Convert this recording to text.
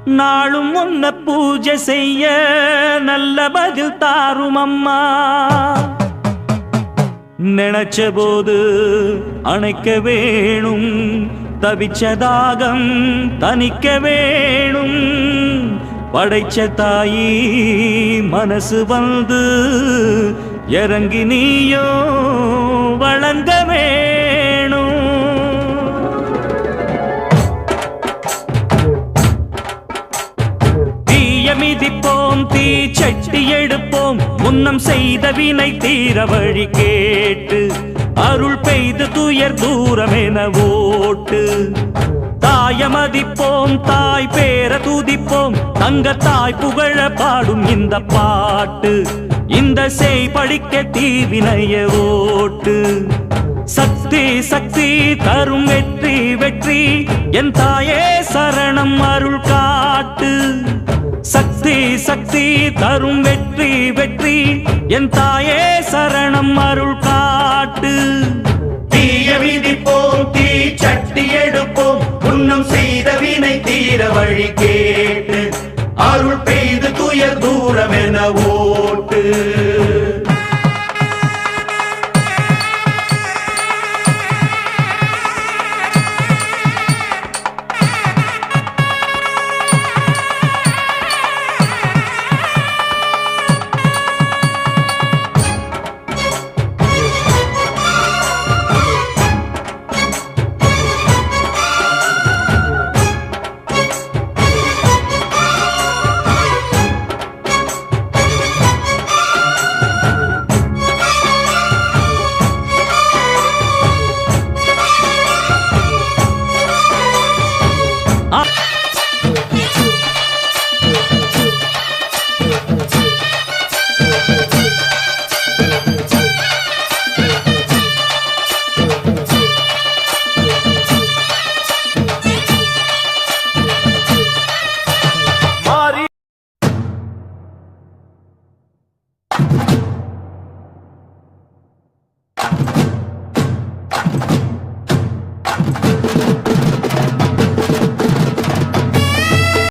நாளும் உன்ன பூஜை செய்ய நல்ல பதில் தாரும் அம்மா. நினைச்ச போது அணைக்க வேணும், தவிச்ச தாகம் தணிக்க வேணும். படைச்ச தாயி மனசு வந்து இறங்கி நீயோ வழங்க வேணும். தீய மிதிப்போம், தீ சட்டி எடுப்போம், முன்னம் செய்த வினை தீர வழி கேட்டு அருள் பெய்து துயர் தூரமென ஓட்டு. தாய மதிப்போம், தாய் பேர துதிப்போம், தங்க தாய் புகழ பாடும் இந்த பாட்டு. இந்த செய் படிக்க தீவினைய ஓட்டு. சக்தி சக்தி தரும் வெற்றி வெற்றி, என் தாயே சரணம் அருள் காட்டு. சக்தி சக்தி தரும் வெற்றி வெற்றி, என் தாயே சரணம் அருள் காட்டு. தீய விதிப்போம், தீ சட்டி எடுப்போம், முன்னம் செய்த வினை தீர வழி கேட்டு அருள் பெய்து துயர் தூரம் என ஓட்டு.